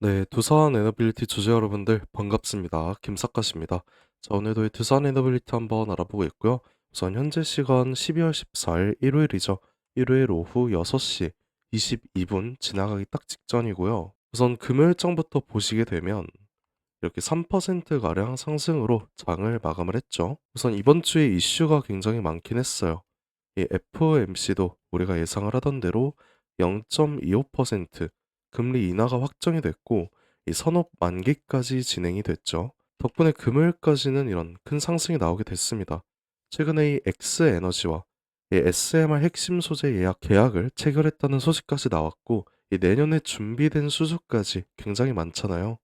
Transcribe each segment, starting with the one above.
네, 두산 에너빌리티 주주 여러분들 반갑습니다. 김사카십니다. 자, 오늘도 이 두산 에너빌리티 한번 알아보고 있고요. 우선 현재 시간 12월 14일 일요일이죠. 일요일 오후 6시 22분 지나가기 딱 직전이고요. 우선 금요일장부터 보시게 되면 이렇게 3%가량 상승으로 장을 마감을 했죠. 우선 이번 주에 이슈가 굉장히 많긴 했어요. 이 FOMC도 우리가 예상을 하던 대로 0.25% 금리 인하가 확정이 됐고 이 선업 만기까지 진행이 됐죠. 덕분에 금요일까지는 이런 큰 상승이 나오게 됐습니다. 최근에 이 X에너지와 이 SMR 핵심 소재 예약 계약을 체결했다는 소식까지 나왔고 이 내년에 준비된 수주까지 굉장히 많잖아요.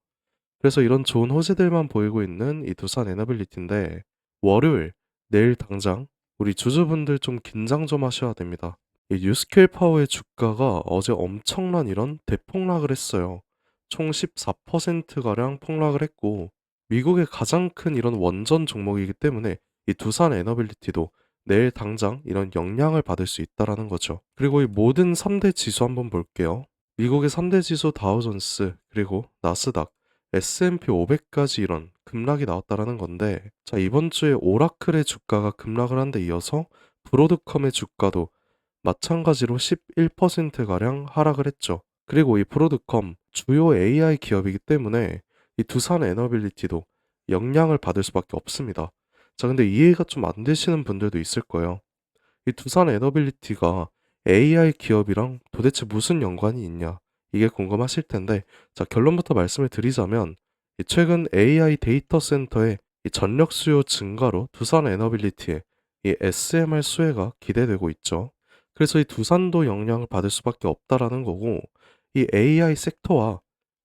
그래서 이런 좋은 호재들만 보이고 있는 이 두산 에너빌리티인데 월요일 내일 당장 우리 주주분들 좀 긴장 좀 하셔야 됩니다. 이 뉴스케일 파워의 주가가 어제 엄청난 이런 대폭락을 했어요. 총 14%가량 폭락을 했고 미국의 가장 큰 이런 원전 종목이기 때문에 이 두산 에너빌리티도 내일 당장 이런 영향을 받을 수 있다라는 거죠. 그리고 이 모든 3대 지수 한번 볼게요. 미국의 3대 지수 다우존스 그리고 나스닥 S&P 500까지 이런 급락이 나왔다라는 건데 자 이번 주에 오라클의 주가가 급락을 한 데 이어서 브로드컴의 주가도 마찬가지로 11%가량 하락을 했죠. 그리고 이 브로드컴 주요 AI 기업이기 때문에 이 두산 에너빌리티도 영향을 받을 수밖에 없습니다. 자 근데 이해가 좀 안 되시는 분들도 있을 거예요. 이 두산 에너빌리티가 AI 기업이랑 도대체 무슨 연관이 있냐 이게 궁금하실 텐데 자 결론부터 말씀을 드리자면 이 최근 AI 데이터 센터의 이 전력 수요 증가로 두산 에너빌리티의 이 SMR 수혜가 기대되고 있죠. 그래서 이 두산도 영향을 받을 수밖에 없다라는 거고 이 AI 섹터와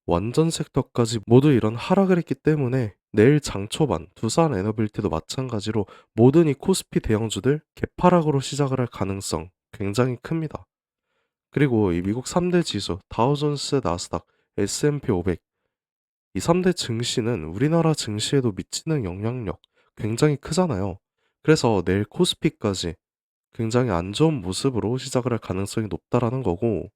원전 섹터까지 모두 이런 하락을 했기 때문에 내일 장 초반 두산 에너빌티도 마찬가지로 모든 이 코스피 대형주들 개파락으로 시작을 할 가능성 굉장히 큽니다. 그리고 이 미국 3대 지수 다우존스, 나스닥, S&P 500 이 3대 증시는 우리나라 증시에도 미치는 영향력 굉장히 크잖아요. 그래서 내일 코스피까지 굉장히 안 좋은 모습으로 시작을 할 가능성이 높다라는 거고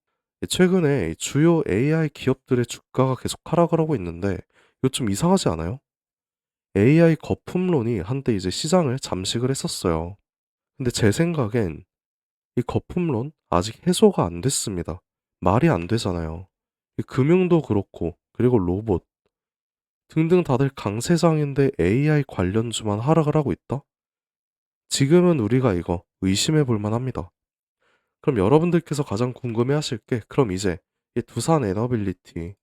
최근에 이 주요 AI 기업들의 주가가 계속 하락을 하고 있는데 이거 좀 이상하지 않아요? AI 거품론이 한때 이제 시장을 잠식을 했었어요. 근데 제 생각엔 이 거품론 아직 해소가 안 됐습니다. 말이 안 되잖아요. 이 금융도 그렇고 그리고 로봇 등등 다들 강세장인데 AI 관련주만 하락을 하고 있다? 지금은 우리가 이거 의심해 볼 만합니다. 그럼 여러분들께서 가장 궁금해하실 게 그럼 이제 이 두산 에너빌리티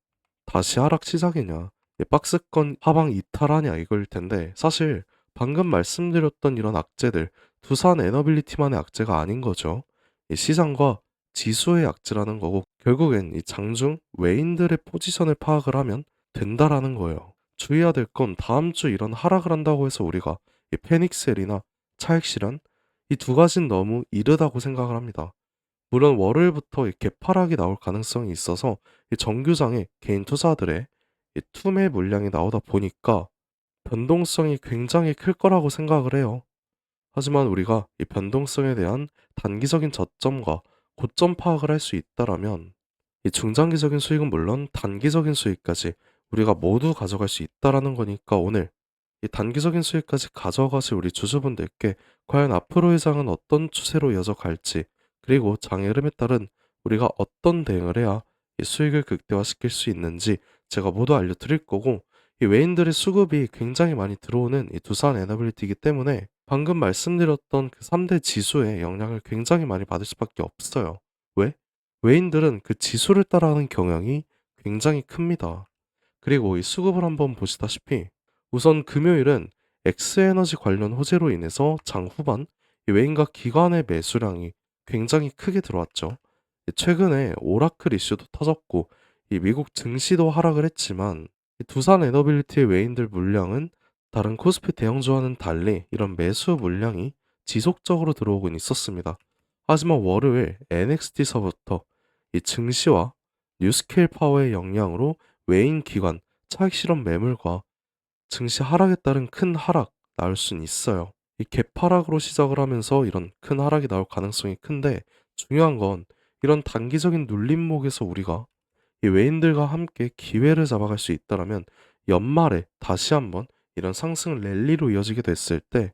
다시 하락 시작이냐 이 박스권 하방 이탈하냐 이거일 텐데 사실 방금 말씀드렸던 이런 악재들 두산 에너빌리티만의 악재가 아닌 거죠. 이 시장과 지수의 악재라는 거고 결국엔 이 장중 외인들의 포지션을 파악을 하면 된다라는 거예요. 주의해야 될 건 다음 주 이런 하락을 한다고 해서 우리가 이 패닉셀이나 차익 실현 이 두 가지는 너무 이르다고 생각을 합니다. 물론 월요일부터 이 개파락이 나올 가능성이 있어서 이 정규장에 개인 투자들의 이 투매 물량이 나오다 보니까 변동성이 굉장히 클 거라고 생각을 해요. 하지만 우리가 이 변동성에 대한 단기적인 저점과 고점 파악을 할 수 있다라면 이 중장기적인 수익은 물론 단기적인 수익까지 우리가 모두 가져갈 수 있다라는 거니까 오늘 이 단기적인 수익까지 가져가실 우리 주주분들께 과연 앞으로의 장은 어떤 추세로 이어져 갈지 그리고 장의 흐름에 따른 우리가 어떤 대응을 해야 이 수익을 극대화시킬 수 있는지 제가 모두 알려드릴 거고 이 외인들의 수급이 굉장히 많이 들어오는 이 두산 에너빌리티이기 때문에 방금 말씀드렸던 그 3대 지수의 영향을 굉장히 많이 받을 수밖에 없어요. 왜? 외인들은 그 지수를 따라하는 경향이 굉장히 큽니다. 그리고 이 수급을 한번 보시다시피 우선 금요일은 엑스에너지 관련 호재로 인해서 장 후반 이 외인과 기관의 매수량이 굉장히 크게 들어왔죠. 최근에 오라클 이슈도 터졌고 이 미국 증시도 하락을 했지만 이 두산 에너빌리티의 외인들 물량은 다른 코스피 대형주와는 달리 이런 매수 물량이 지속적으로 들어오곤 있었습니다. 하지만 월요일 NXT서부터 이 증시와 뉴스케일 파워의 영향으로 외인 기관 차익 실현 매물과 증시 하락에 따른 큰 하락 나올 수는 있어요. 이 개파락으로 시작을 하면서 이런 큰 하락이 나올 가능성이 큰데 중요한 건 이런 단기적인 눌림목에서 우리가 이 외인들과 함께 기회를 잡아갈 수 있다라면 연말에 다시 한번 이런 상승 랠리로 이어지게 됐을 때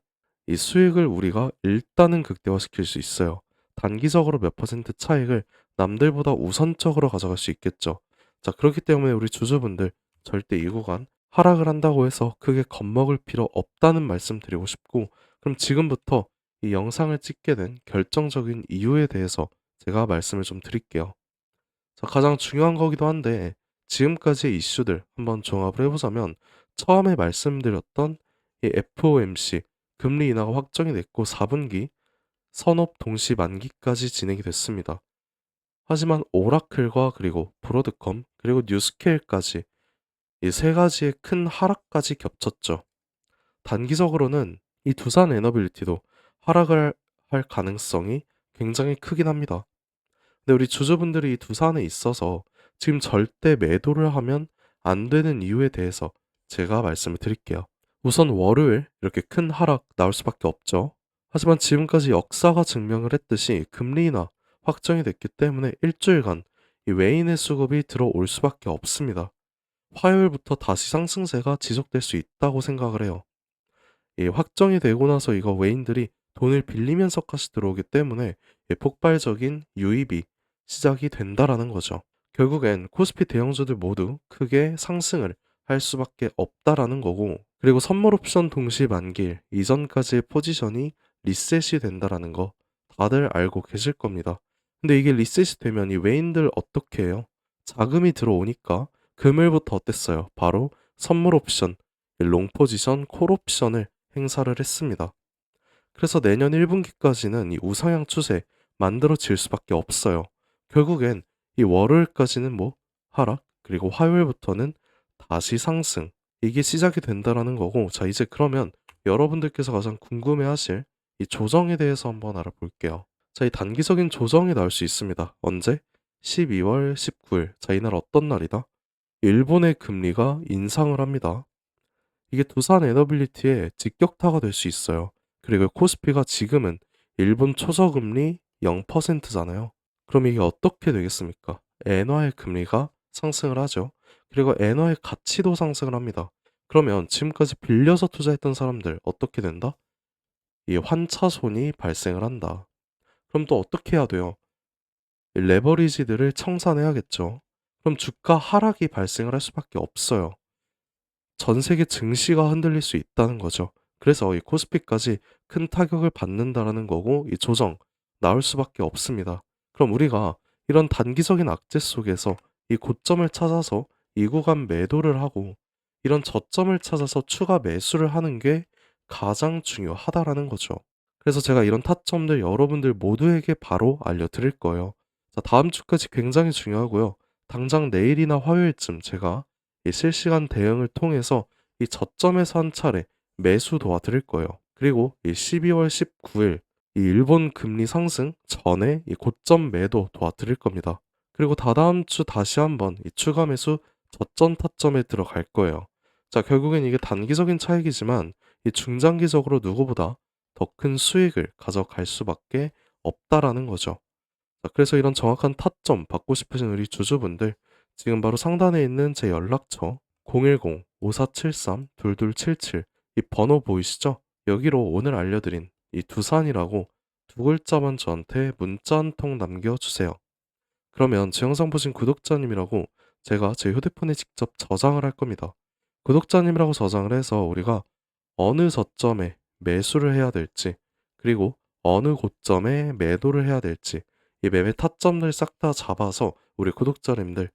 이 수익을 우리가 일단은 극대화시킬 수 있어요. 단기적으로 몇 퍼센트 차익을 남들보다 우선적으로 가져갈 수 있겠죠. 자, 그렇기 때문에 우리 주주분들 절대 이 구간 하락을 한다고 해서 크게 겁먹을 필요 없다는 말씀 드리고 싶고, 그럼 지금부터 이 영상을 찍게 된 결정적인 이유에 대해서 제가 말씀을 좀 드릴게요. 자, 가장 중요한 거기도 한데 지금까지의 이슈들 한번 종합을 해보자면, 처음에 말씀드렸던 이 FOMC 금리 인하가 확정이 됐고 4분기 선업 동시 만기까지 진행이 됐습니다. 하지만 오라클과 그리고 브로드컴 그리고 뉴스케일까지 이 세 가지의 큰 하락까지 겹쳤죠. 단기적으로는 이 두산 에너빌리티도 하락을 할 가능성이 굉장히 크긴 합니다. 근데 우리 주주분들이 이 두산에 있어서 지금 절대 매도를 하면 안 되는 이유에 대해서 제가 말씀을 드릴게요. 우선 월요일 이렇게 큰 하락 나올 수밖에 없죠. 하지만 지금까지 역사가 증명을 했듯이 금리 인하 확정이 됐기 때문에 일주일간 이 외인의 수급이 들어올 수밖에 없습니다. 화요일부터 다시 상승세가 지속될 수 있다고 생각을 해요. 이 확정이 되고 나서 이거 외인들이 돈을 빌리면서까지 들어오기 때문에 이 폭발적인 유입이 시작이 된다라는 거죠. 결국엔 코스피 대형주들 모두 크게 상승을 할 수밖에 없다라는 거고, 그리고 선물 옵션 동시 만기일 이전까지의 포지션이 리셋이 된다라는 거 다들 알고 계실 겁니다. 근데 이게 리셋이 되면 이 외인들 어떻게 해요? 자금이 들어오니까 금요일부터 어땠어요? 바로 선물 옵션, 롱 포지션, 콜 옵션을 행사를 했습니다. 그래서 내년 1분기까지는 이 우상향 추세 만들어질 수밖에 없어요. 결국엔 이 월요일까지는 뭐 하락, 그리고 화요일부터는 다시 상승, 이게 시작이 된다라는 거고, 자, 이제 그러면 여러분들께서 가장 궁금해하실 이 조정에 대해서 한번 알아볼게요. 자, 이 단기적인 조정이 나올 수 있습니다. 언제? 12월 19일. 자, 이날 어떤 날이다? 일본의 금리가 인상을 합니다. 이게 두산 에너빌리티의 직격타가 될 수 있어요. 그리고 코스피가 지금은 일본 초저금리 0%잖아요. 그럼 이게 어떻게 되겠습니까? 엔화의 금리가 상승을 하죠. 그리고 엔화의 가치도 상승을 합니다. 그러면 지금까지 빌려서 투자했던 사람들 어떻게 된다? 이 환차손이 발생을 한다. 그럼 또 어떻게 해야 돼요? 이 레버리지들을 청산해야겠죠. 그럼 주가 하락이 발생을 할 수밖에 없어요. 전 세계 증시가 흔들릴 수 있다는 거죠. 그래서 이 코스피까지 큰 타격을 받는다라는 거고, 이 조정 나올 수밖에 없습니다. 그럼 우리가 이런 단기적인 악재 속에서 이 고점을 찾아서 이 구간 매도를 하고 이런 저점을 찾아서 추가 매수를 하는 게 가장 중요하다라는 거죠. 그래서 제가 이런 타점들 여러분들 모두에게 바로 알려드릴 거예요. 자, 다음 주까지 굉장히 중요하고요. 당장 내일이나 화요일쯤 제가 이 실시간 대응을 통해서 이 저점에서 한 차례 매수 도와드릴 거예요. 그리고 이 12월 19일 이 일본 금리 상승 전에 이 고점 매도 도와드릴 겁니다. 그리고 다다음 주 다시 한번 이 추가 매수 저점 타점에 들어갈 거예요. 자, 결국엔 이게 단기적인 차익이지만 이 중장기적으로 누구보다 더 큰 수익을 가져갈 수밖에 없다라는 거죠. 자, 그래서 이런 정확한 타점 받고 싶으신 우리 주주분들, 지금 바로 상단에 있는 제 연락처 010-5473-2277 이 번호 보이시죠? 여기로 오늘 알려드린 이 두산이라고 두 글자만 저한테 문자 한 통 남겨주세요. 그러면 제 영상 보신 구독자님이라고 제가 제 휴대폰에 직접 저장을 할 겁니다. 구독자님이라고 저장을 해서 우리가 어느 저점에 매수를 해야 될지, 그리고 어느 고점에 매도를 해야 될지 이 매매 타점들 싹 다 잡아서 우리 구독자님들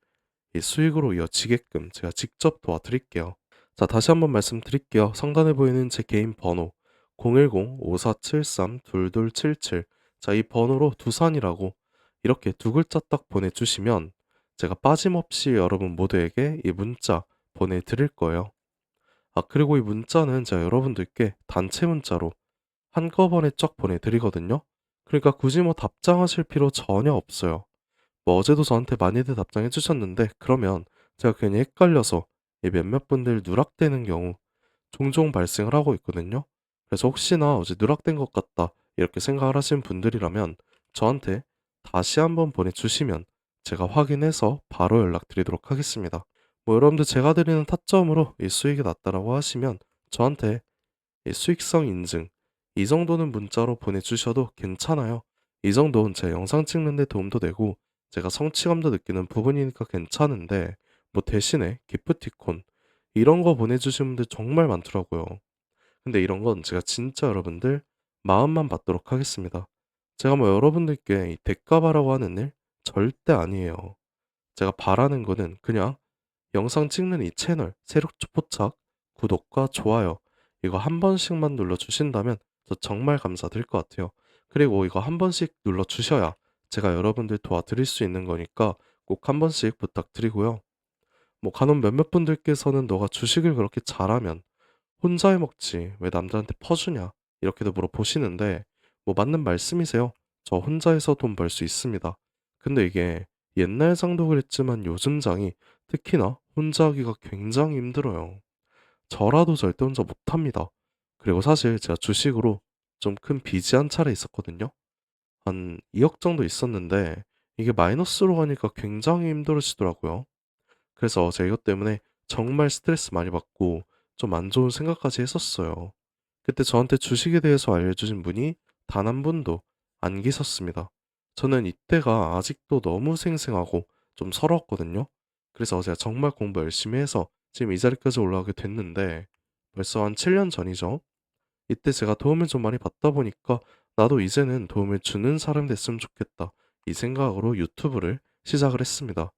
이 수익으로 이어지게끔 제가 직접 도와드릴게요. 자, 다시 한번 말씀드릴게요. 상단에 보이는 제 개인 번호 010-5473-2277. 자, 이 번호로 두산이라고 이렇게 두 글자 딱 보내주시면 제가 빠짐없이 여러분 모두에게 이 문자 보내드릴 거예요. 아, 그리고 이 문자는 제가 여러분들께 단체 문자로 한꺼번에 쫙 보내드리거든요. 그러니까 굳이 뭐 답장하실 필요 전혀 없어요. 뭐 어제도 저한테 많이들 답장해 주셨는데, 그러면 제가 괜히 헷갈려서 이 몇몇 분들 누락되는 경우 종종 발생을 하고 있거든요. 그래서 혹시나 어제 누락된 것 같다 이렇게 생각을 하신 분들이라면 저한테 다시 한번 보내주시면 제가 확인해서 바로 연락드리도록 하겠습니다. 뭐 여러분들 제가 드리는 타점으로 이 수익이 낮다라고 하시면 저한테 이 수익성 인증 이 정도는 문자로 보내주셔도 괜찮아요. 이 정도는 제 영상 찍는 데 도움도 되고 제가 성취감도 느끼는 부분이니까 괜찮은데 뭐 대신에 기프티콘 이런 거 보내주신 분들 정말 많더라고요. 근데 이런 건 제가 진짜 여러분들 마음만 받도록 하겠습니다. 제가 뭐 여러분들께 이 대가바라고 하는 일 절대 아니에요. 제가 바라는 거는 그냥 영상 찍는 이 채널 세력 포착, 구독과 좋아요 이거 한 번씩만 눌러주신다면 저 정말 감사드릴 것 같아요. 그리고 이거 한 번씩 눌러주셔야 제가 여러분들 도와드릴 수 있는 거니까 꼭 한 번씩 부탁드리고요. 뭐 간혹 몇몇 분들께서는 너가 주식을 그렇게 잘하면 혼자 해먹지 왜 남들한테 퍼주냐 이렇게도 물어보시는데 뭐 맞는 말씀이세요. 저 혼자 해서 돈 벌 수 있습니다. 근데 이게 옛날 장도 그랬지만 요즘 장이 특히나 혼자 하기가 굉장히 힘들어요. 저라도 절대 혼자 못합니다. 그리고 사실 제가 주식으로 좀 큰 빚이 한 차례 있었거든요. 한 2억 정도 있었는데 이게 마이너스로 가니까 굉장히 힘들어지더라고요. 그래서 제가 이것 때문에 정말 스트레스 많이 받고 좀 안 좋은 생각까지 했었어요. 그때 저한테 주식에 대해서 알려주신 분이 단 한 분도 안 계셨습니다. 저는 이때가 아직도 너무 생생하고 좀 서러웠거든요. 그래서 제가 정말 공부 열심히 해서 지금 이 자리까지 올라가게 됐는데 벌써 한 7년 전이죠. 이때 제가 도움을 좀 많이 받다 보니까 나도 이제는 도움을 주는 사람 됐으면 좋겠다. 이 생각으로 유튜브를 시작을 했습니다.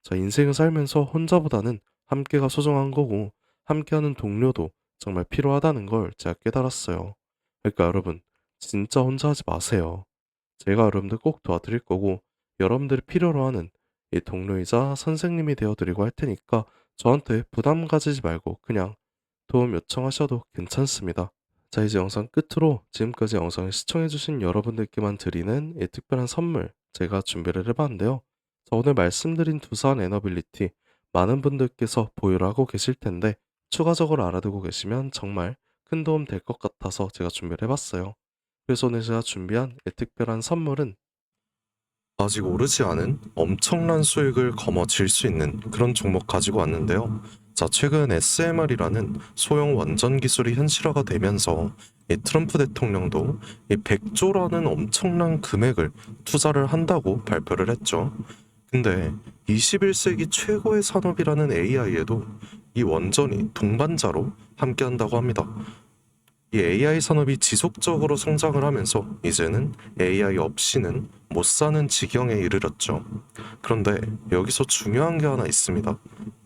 자, 인생을 살면서 혼자보다는 함께가 소중한 거고 함께하는 동료도 정말 필요하다는 걸 제가 깨달았어요. 그러니까 여러분, 진짜 혼자 하지 마세요. 제가 여러분들 꼭 도와드릴 거고 여러분들이 필요로 하는 이 동료이자 선생님이 되어드리고 할 테니까 저한테 부담 가지지 말고 그냥 도움 요청하셔도 괜찮습니다. 자, 이제 영상 끝으로 지금까지 영상을 시청해주신 여러분들께만 드리는 이 특별한 선물 제가 준비를 해봤는데요. 자, 오늘 말씀드린 두산 에너빌리티 많은 분들께서 보유를 하고 계실 텐데 추가적으로 알아두고 계시면 정말 큰 도움 될 것 같아서 제가 준비를 해봤어요. 그래서 오늘 제가 준비한 이 특별한 선물은 아직 오르지 않은 엄청난 수익을 거머쥘 수 있는 그런 종목 가지고 왔는데요. 자, 최근 SMR이라는 소형 원전 기술이 현실화가 되면서 이 트럼프 대통령도 이 100조라는 엄청난 금액을 투자를 한다고 발표를 했죠. 근데 21세기 최고의 산업이라는 AI에도 이 원전이 동반자로 함께한다고 합니다. 이 AI 산업이 지속적으로 성장을 하면서 이제는 AI 없이는 못 사는 지경에 이르렀죠. 그런데 여기서 중요한 게 하나 있습니다.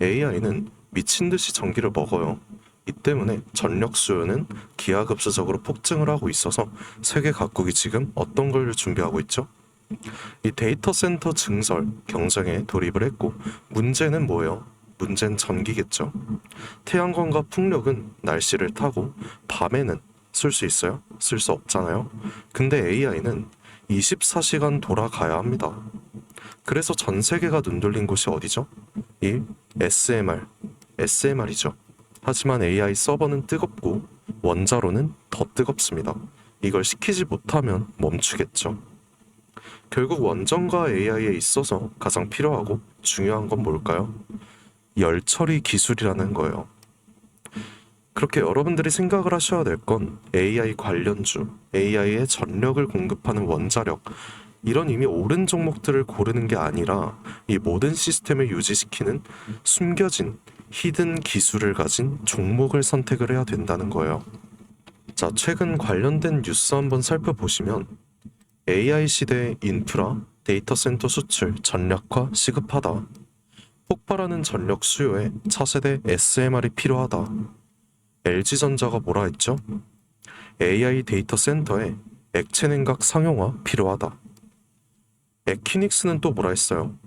AI는 미친 듯이 전기를 먹어요. 이 때문에 전력 수요는 기하급수적으로 폭증을 하고 있어서 세계 각국이 지금 어떤 걸 준비하고 있죠? 이 데이터 센터 증설 경쟁에 돌입을 했고 문제는 뭐예요? 문제는 전기겠죠. 태양광과 풍력은 날씨를 타고 밤에는 쓸 수 있어요? 쓸 수 없잖아요. 근데 AI는 24시간 돌아가야 합니다. 그래서 전 세계가 눈돌린 곳이 어디죠? 이 SMR이죠. 하지만 AI 서버는 뜨겁고 원자로는 더 뜨겁습니다. 이걸 시키지 못하면 멈추겠죠. 결국 원전과 AI에 있어서 가장 필요하고 중요한 건 뭘까요? 열 처리 기술이라는 거예요. 그렇게 여러분들이 생각을 하셔야 될 건 AI 관련주, AI에 전력을 공급하는 원자력, 이런 이미 옳은 종목들을 고르는 게 아니라 이 모든 시스템을 유지시키는 숨겨진 히든 기술을 가진 종목을 선택을 해야 된다는 거예요. 자, 최근 관련된 뉴스 한번 살펴보시면 AI 시대의 인프라, 데이터 센터 수출, 전략화 시급하다. 폭발하는 전력 수요에 차세대 SMR이 필요하다. LG전자가 뭐라 했죠? AI 데이터 센터에 액체 냉각 상용화 필요하다. 에퀴닉스는 또 뭐라 했어요?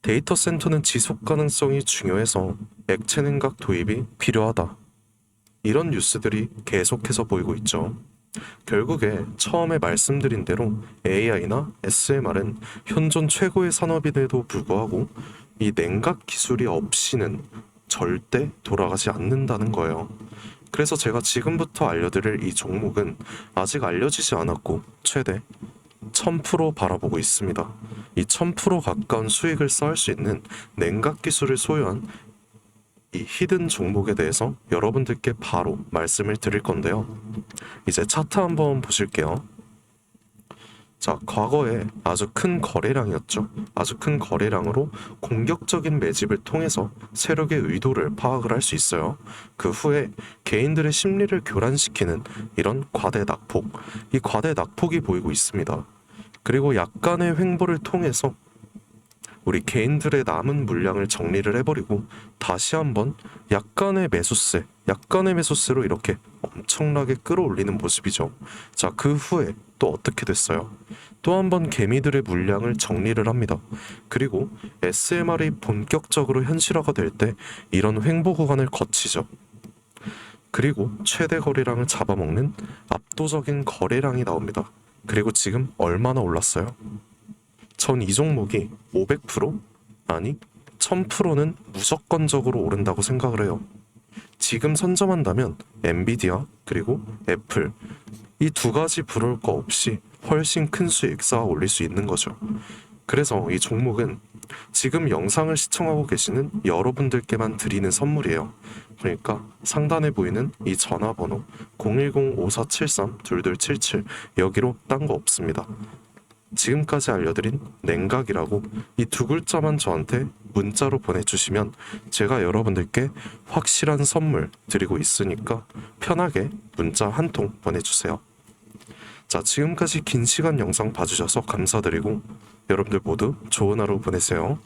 데이터 센터는 지속 가능성이 중요해서 액체 냉각 도입이 필요하다. 이런 뉴스들이 계속해서 보이고 있죠. 결국에 처음에 말씀드린 대로 AI나 SMR은 현존 최고의 산업임에도 불구하고 이 냉각 기술이 없이는 절대 돌아가지 않는다는 거예요. 그래서 제가 지금부터 알려드릴 이 종목은 아직 알려지지 않았고 최대 1000% 바라보고 있습니다. 이 1000% 가까운 수익을 쌓을 수 있는 냉각 기술을 소유한 이 히든 종목에 대해서 여러분들께 바로 말씀을 드릴 건데요. 이제 차트 한번 보실게요. 자, 과거에 아주 큰 거래량이었죠. 아주 큰 거래량으로 공격적인 매집을 통해서 세력의 의도를 파악을 할 수 있어요. 그 후에 개인들의 심리를 교란시키는 이런 과대 낙폭, 이 과대 낙폭이 보이고 있습니다. 그리고 약간의 횡보를 통해서 우리 개인들의 남은 물량을 정리를 해버리고 다시 한번 약간의 매수세로 이렇게 엄청나게 끌어올리는 모습이죠. 자, 그 후에 또 어떻게 됐어요? 또 한 번 개미들의 물량을 정리를 합니다. 그리고 SMR이 본격적으로 현실화가 될 때 이런 횡보 구간을 거치죠. 그리고 최대 거래량을 잡아먹는 압도적인 거래량이 나옵니다. 그리고 지금 얼마나 올랐어요? 전 이 종목이 500% 아니 1000%는 무조건적으로 오른다고 생각을 해요. 지금 선점한다면 엔비디아 그리고 애플 이 두 가지 부러울 거 없이 훨씬 큰 수익 쌓아 올릴 수 있는 거죠. 그래서 이 종목은 지금 영상을 시청하고 계시는 여러분들께만 드리는 선물이에요. 그러니까 상단에 보이는 이 전화번호 010-5473-2277 여기로 딴 거 없습니다. 지금까지 알려드린 냉각이라고 이 두 글자만 저한테 문자로 보내주시면 제가 여러분들께 확실한 선물 드리고 있으니까 편하게 문자 한 통 보내주세요. 자, 지금까지 긴 시간 영상 봐주셔서 감사드리고 여러분들 모두 좋은 하루 보내세요.